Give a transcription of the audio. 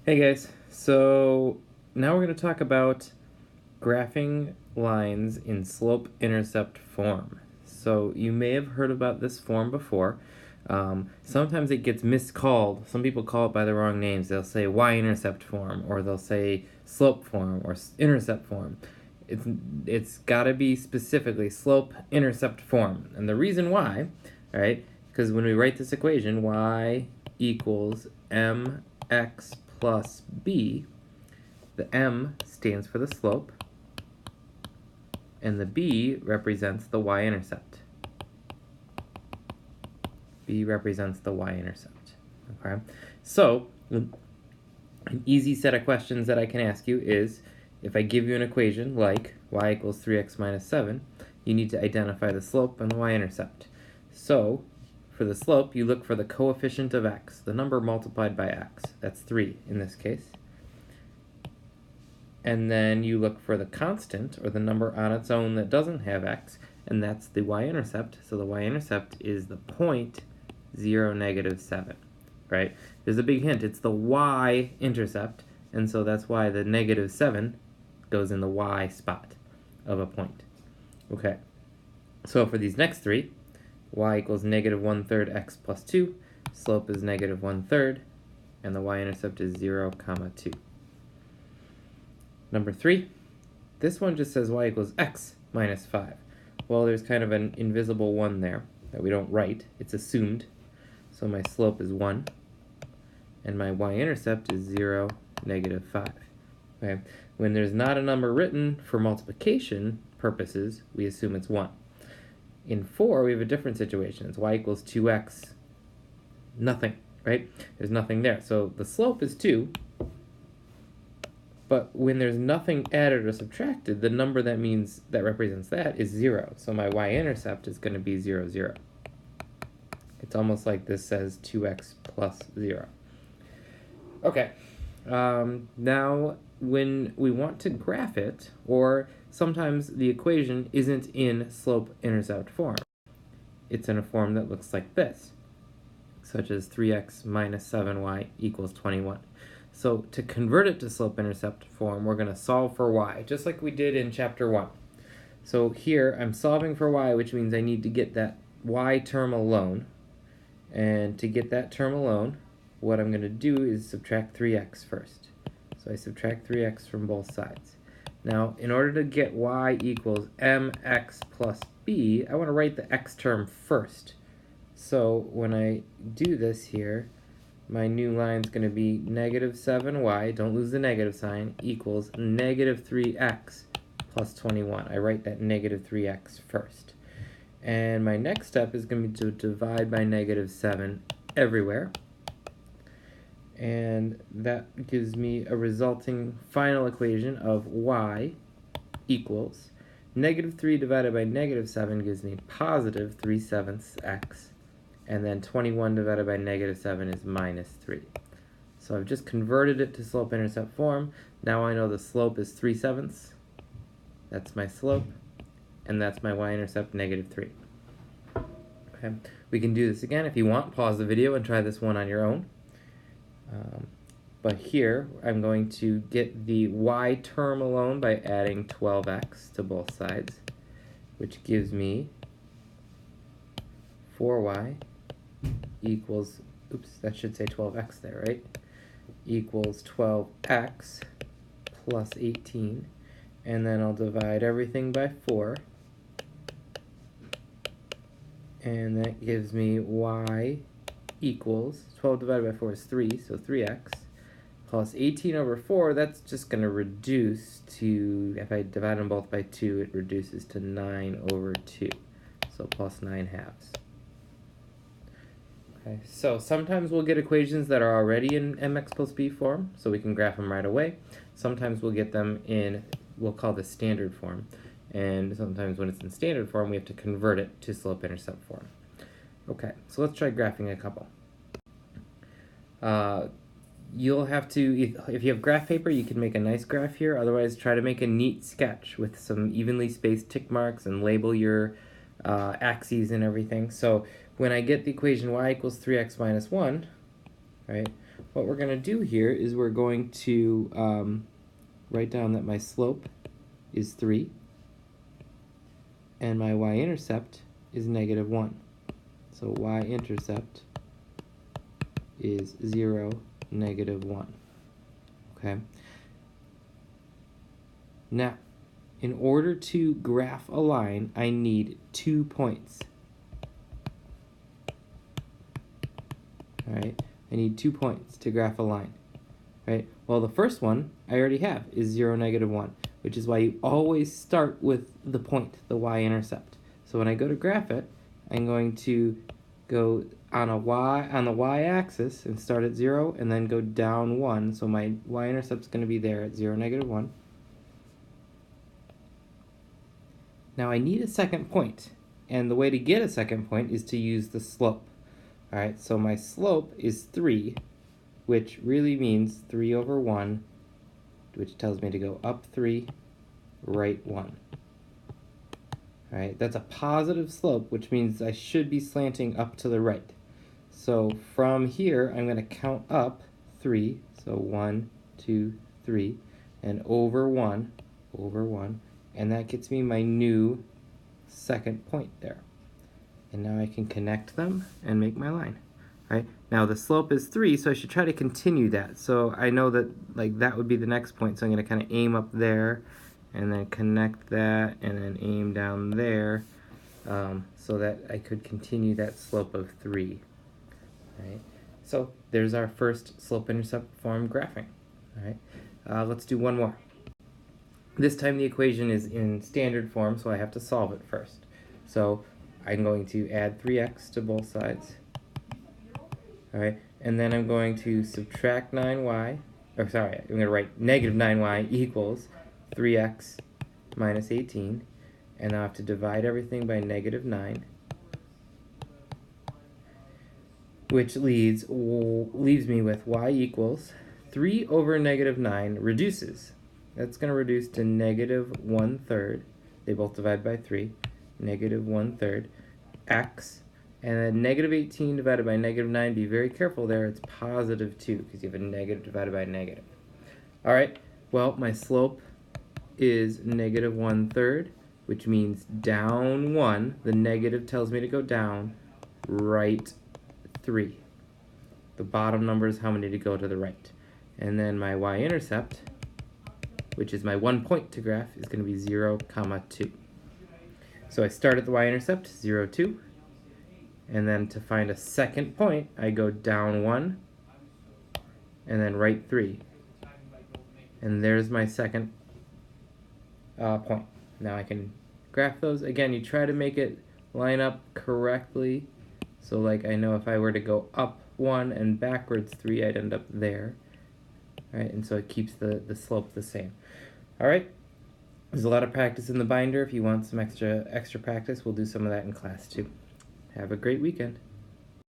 Hey guys, so now we're going to talk about graphing lines in slope-intercept form. So you may have heard about this form before. Sometimes it gets miscalled. Some people call it by the wrong names. They'll say y-intercept form, or they'll say slope form, or intercept form. It's got to be specifically slope-intercept form. And the reason why, right, because when we write this equation, y equals mx plus b, the m stands for the slope, and the b represents the y-intercept. B represents the y-intercept. Okay, so an easy set of questions that I can ask you is, if I give you an equation like y equals 3x minus 7, you need to identify the slope and the y-intercept. So for the slope, you look for the coefficient of x, the number multiplied by x. That's 3 in this case. And then you look for the constant, or the number on its own that doesn't have x, and that's the y-intercept. So the y-intercept is the point 0, negative 7, right? There's a big hint. It's the y-intercept, and so that's why the negative 7 goes in the y spot of a point. Okay, so for these next three, y equals negative 1/3 x plus 2, slope is negative 1/3, and the y-intercept is 0, 2. Number 3, this one just says y equals x minus 5. Well, there's kind of an invisible 1 there that we don't write. It's assumed. So my slope is 1, and my y-intercept is 0, negative 5. Okay? When there's not a number written for multiplication purposes, we assume it's 1. In 4, we have a different situation. It's y equals 2x, nothing, right? There's nothing there. So the slope is 2, but when there's nothing added or subtracted, the number that represents that is 0. So my y-intercept is going to be 0, 0. It's almost like this says 2x plus 0. Okay, now when we want to graph it, or sometimes the equation isn't in slope-intercept form. It's in a form that looks like this, such as 3x minus 7y equals 21. So to convert it to slope-intercept form, we're going to solve for y, just like we did in chapter 1. So here I'm solving for y, which means I need to get that y term alone. And to get that term alone, what I'm going to do is subtract 3x first. So I subtract 3x from both sides. Now, in order to get y equals mx plus b, I want to write the x term first. So when I do this here, my new line is going to be negative 7y, don't lose the negative sign, equals negative 3x plus 21. I write that negative 3x first. And my next step is going to be to divide by negative 7 everywhere. And that gives me a resulting final equation of y equals negative 3 divided by negative 7 gives me positive 3/7 x. And then 21 divided by negative 7 is minus 3. So I've just converted it to slope-intercept form. Now I know the slope is 3/7. That's my slope. And that's my y-intercept, negative 3. Okay, we can do this again. If you want, pause the video and try this one on your own. But here, I'm going to get the y term alone by adding 12x to both sides, which gives me 4y equals, oops, that should say 12x there, right? Equals 12x plus 18. And then I'll divide everything by 4. And that gives me y equals, 12 divided by 4 is 3, so 3x, plus 18 over 4, that's just going to reduce to, if I divide them both by 2, it reduces to 9 over 2, so plus 9/2. Okay, so sometimes we'll get equations that are already in mx plus b form, so we can graph them right away. Sometimes we'll get them in, we'll call this standard form. And sometimes when it's in standard form, we have to convert it to slope-intercept form. Okay, so let's try graphing a couple. You'll have to, if you have graph paper, you can make a nice graph here. Otherwise, try to make a neat sketch with some evenly spaced tick marks and label your axes and everything. So when I get the equation y equals 3x minus 1, right, what we're going to do here is we're going to write down that my slope is 3 and my y-intercept is -1. So y-intercept is 0, -1. Okay. Now, in order to graph a line, I need 2 points. All right, I need 2 points to graph a line. Right? Well, the first one I already have is 0, -1, which is why you always start with the point, the y-intercept. So when I go to graph it, I'm going to go on the y-axis and start at 0 and then go down 1. So my y-intercept is going to be there at 0, -1. Now I need a second point, and the way to get a second point is to use the slope. All right, so my slope is 3, which really means 3 over 1, which tells me to go up 3, right 1. All right, that's a positive slope, which means I should be slanting up to the right. So from here, I'm going to count up 3, so 1, 2, 3, and over 1, and that gets me my new second point there. And now I can connect them and make my line. Right? Now the slope is 3, so I should try to continue that. So I know that that would be the next point, so I'm going to kind of aim up there and then connect that and then aim down there so that I could continue that slope of 3. Right? So there's our first slope-intercept form graphing. All right? Let's do one more. This time the equation is in standard form, so I have to solve it first. So I'm going to add 3x to both sides. All right, and then I'm going to subtract 9y, I'm going to write -9y equals 3x minus 18, and I have to divide everything by -9, which leaves me with y equals 3 over -9 reduces. That's going to reduce to -1/3. They both divide by 3, -1/3 x. And then -18 divided by -9, be very careful there, it's +2 because you have a negative divided by a negative. All right, well, my slope is -1/3, which means down 1. The negative tells me to go down, right 3. The bottom number is how many to go to the right. And then my y-intercept, which is my 1 point to graph, is going to be 0, 2. So I start at the y-intercept, 0, 2. And then to find a second point, I go down 1 and then right 3. And there's my second point. Now I can graph those. Again, you try to make it line up correctly. So like I know if I were to go up 1 and backwards 3, I'd end up there. All right, and so it keeps the slope the same. All right, there's a lot of practice in the binder. If you want some extra practice, we'll do some of that in class too. Have a great weekend.